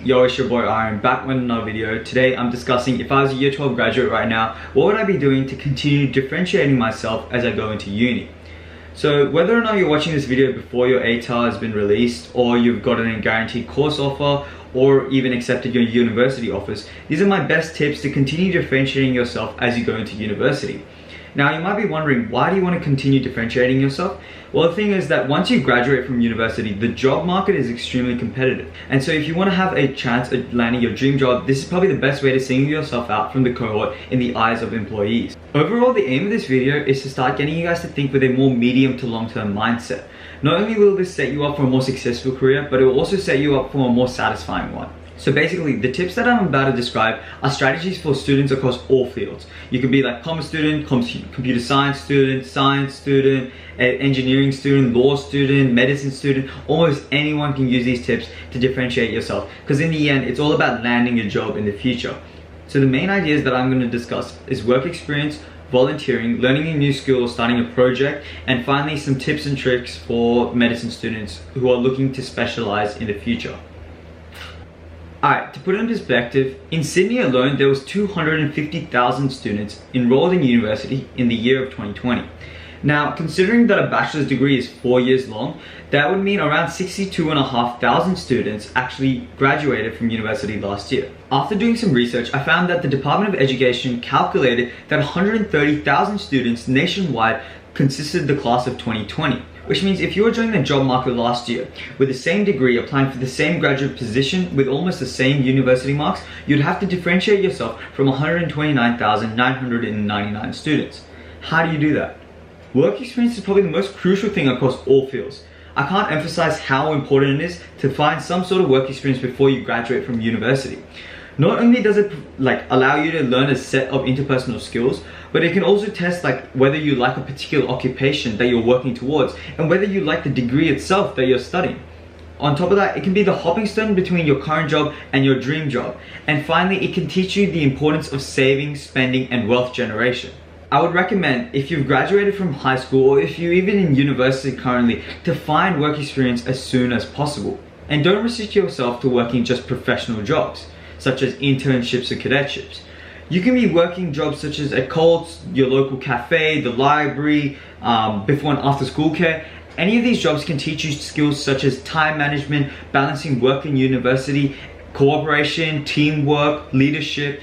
Yo, it's your boy Aaron, back with another video. Today I'm discussing if I was a year 12 graduate right now, what would I be doing to continue differentiating myself as I go into uni? So whether or not you're watching this video before your ATAR has been released, or you've gotten a guaranteed course offer, or even accepted your university offers, these are my best tips to continue differentiating yourself as you go into university. Now you might be wondering, why do you want to continue differentiating yourself? Well, the thing is that once you graduate from university, the job market is extremely competitive. And so if you want to have a chance at landing your dream job, this is probably the best way to single yourself out from the cohort in the eyes of employees. Overall, the aim of this video is to start getting you guys to think with a more medium to long-term mindset. Not only will this set you up for a more successful career, but it will also set you up for a more satisfying one. So basically, the tips that I'm about to describe are strategies for students across all fields. You could be like commerce student, computer science student, engineering student, law student, medicine student. Almost anyone can use these tips to differentiate yourself, because in the end, it's all about landing a job in the future. So the main ideas that I'm going to discuss is work experience, volunteering, learning a new skill, starting a project, and finally some tips and tricks for medicine students who are looking to specialize in the future. Alright, to put it in perspective, in Sydney alone there was 250,000 students enrolled in university in the year of 2020. Now, considering that a bachelor's degree is 4 years long, that would mean around 62,500 students actually graduated from university last year. After doing some research, I found that the Department of Education calculated that 130,000 students nationwide consisted the class of 2020. Which means if you were joining the job market last year with the same degree, applying for the same graduate position with almost the same university marks, you'd have to differentiate yourself from 129,999 students. How do you do that? Work experience is probably the most crucial thing across all fields. I can't emphasize how important it is to find some sort of work experience before you graduate from university. Not only does it allow you to learn a set of interpersonal skills, but it can also test whether you like a particular occupation that you're working towards and whether you like the degree itself that you're studying. On top of that, it can be the hopping stone between your current job and your dream job. And finally, it can teach you the importance of saving, spending, and wealth generation. I would recommend, if you've graduated from high school or if you're even in university currently, to find work experience as soon as possible. And don't restrict yourself to working just professional jobs, such as internships or cadetships. You can be working jobs such as at Colts, your local cafe, the library, before and after school care. Any of these jobs can teach you skills such as time management, balancing work and university, cooperation, teamwork, leadership,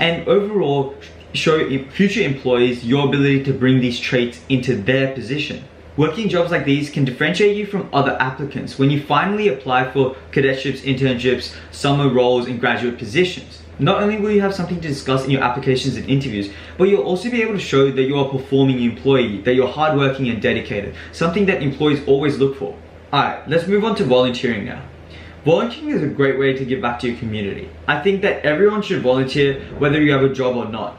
and overall show future employees your ability to bring these traits into their position. Working jobs like these can differentiate you from other applicants when you finally apply for cadetships, internships, summer roles, and graduate positions. Not only will you have something to discuss in your applications and interviews, but you'll also be able to show that you're a performing employee, that you're hardworking and dedicated, something that employees always look for. Alright, let's move on to volunteering now. Volunteering is a great way to give back to your community. I think that everyone should volunteer whether you have a job or not,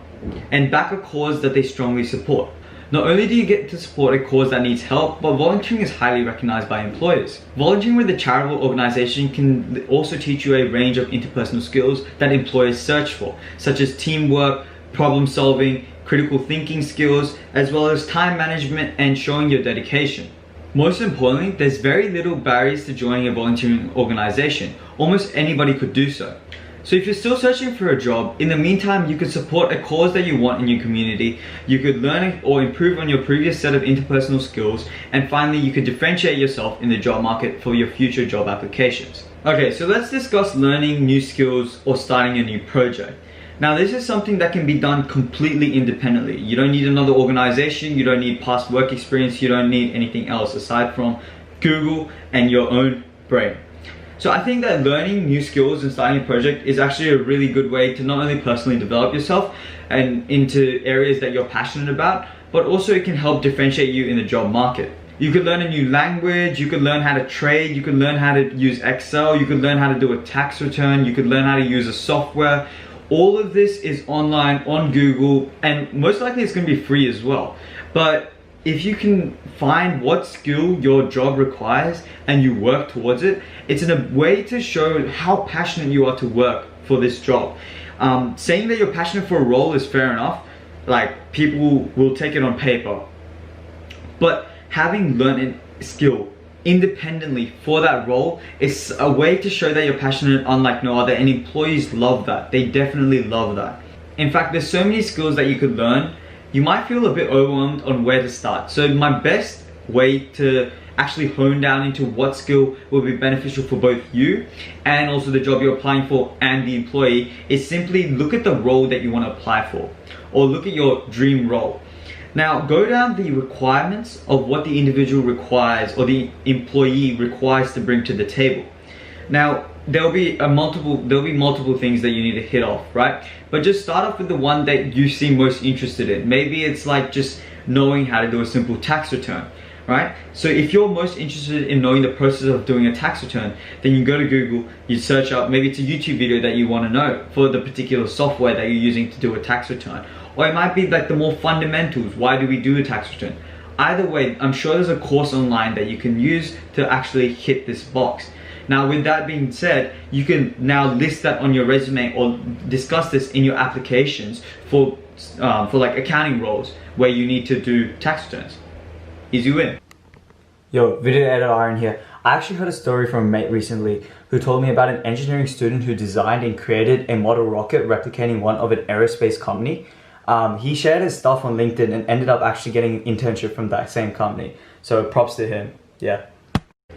and back a cause that they strongly support. Not only do you get to support a cause that needs help, but volunteering is highly recognized by employers. Volunteering with a charitable organization can also teach you a range of interpersonal skills that employers search for, such as teamwork, problem solving, critical thinking skills, as well as time management and showing your dedication. Most importantly, there's very little barriers to joining a volunteering organization. Almost anybody could do so. So if you're still searching for a job, in the meantime, you could support a cause that you want in your community, you could learn or improve on your previous set of interpersonal skills, and finally, you could differentiate yourself in the job market for your future job applications. Okay, so let's discuss learning new skills or starting a new project. Now, this is something that can be done completely independently. You don't need another organization, you don't need past work experience, you don't need anything else aside from Google and your own brain. So I think that learning new skills and starting a project is actually a really good way to not only personally develop yourself and into areas that you're passionate about, but also it can help differentiate you in the job market. You could learn a new language, you could learn how to trade, you could learn how to use Excel, you could learn how to do a tax return, you could learn how to use a software. All of this is online on Google, and most likely it's going to be free as well. But if you can find what skill your job requires and you work towards it, it's in a way to show how passionate you are to work for this job. Saying that you're passionate for a role is fair enough, people will take it on paper. But having learned a skill independently for that role is a way to show that you're passionate unlike no other, and employees love that. They definitely love that. In fact, there's so many skills that you could learn. You might feel a bit overwhelmed on where to start. So my best way to actually hone down into what skill will be beneficial for both you and also the job you're applying for and the employee is simply look at the role that you want to apply for, or look at your dream role. Now go down the requirements of what the individual requires or the employee requires to bring to the table. Now there'll be multiple things that you need to hit off, right? But just start off with the one that you seem most interested in. Maybe it's like just knowing how to do a simple tax return, right? So if you're most interested in knowing the process of doing a tax return, then you go to Google, you search up, maybe it's a YouTube video that you want to know for the particular software that you're using to do a tax return. Or it might be like the more fundamentals, why do we do a tax return? Either way, I'm sure there's a course online that you can use to actually hit this box. Now with that being said, you can now list that on your resume or discuss this in your applications for like accounting roles where you need to do tax returns. Easy win. Yo, video editor Aaron here. I actually heard a story from a mate recently who told me about an engineering student who designed and created a model rocket replicating one of an aerospace company. He shared his stuff on LinkedIn and ended up actually getting an internship from that same company. So props to him, yeah.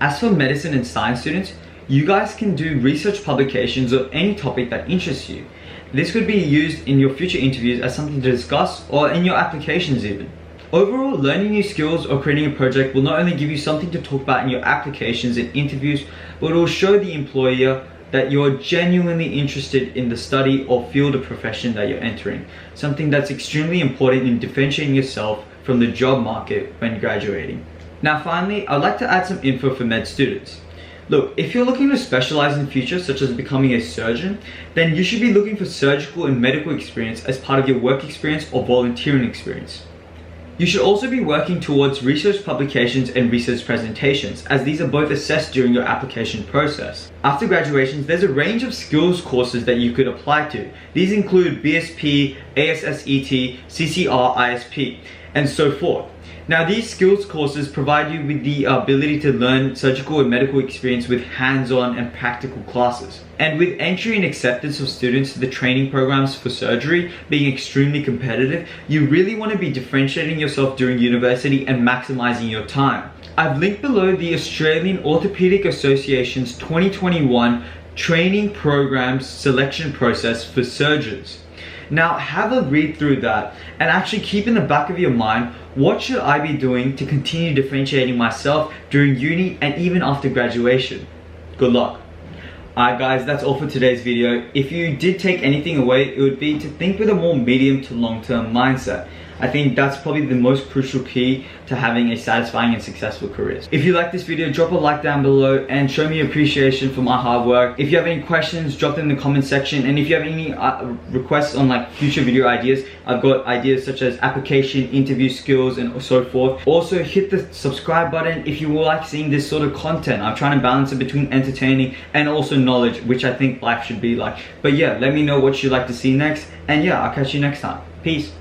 As for medicine and science students, you guys can do research publications of any topic that interests you. This could be used in your future interviews as something to discuss or in your applications even. Overall, learning new skills or creating a project will not only give you something to talk about in your applications and interviews, but it will show the employer that you're genuinely interested in the study or field of profession that you're entering. Something that's extremely important in differentiating yourself from the job market when graduating. Now finally, I'd like to add some info for med students. Look, if you're looking to specialize in the future, such as becoming a surgeon, then you should be looking for surgical and medical experience as part of your work experience or volunteering experience. You should also be working towards research publications and research presentations, as these are both assessed during your application process. After graduation, there's a range of skills courses that you could apply to. These include BSP, ASSET, CCR, ISP, and so forth. Now these skills courses provide you with the ability to learn surgical and medical experience with hands-on and practical classes. And with entry and acceptance of students to the training programs for surgery being extremely competitive, you really want to be differentiating yourself during university and maximizing your time. I've linked below the Australian Orthopaedic Association's 2021 training programs selection process for surgeons. Now have a read through that and actually keep in the back of your mind, what should I be doing to continue differentiating myself during uni and even after graduation? Good luck. Alright guys, that's all for today's video. If you did take anything away, it would be to think with a more medium to long-term mindset. I think that's probably the most crucial key to having a satisfying and successful career. If you like this video, drop a like down below and show me appreciation for my hard work. If you have any questions, drop them in the comment section. And if you have any requests on like future video ideas, I've got ideas such as application, interview skills, and so forth. Also hit the subscribe button if you like seeing this sort of content. I'm trying to balance it between entertaining and also knowledge, which I think life should be like. But yeah, let me know what you'd like to see next. And yeah, I'll catch you next time. Peace.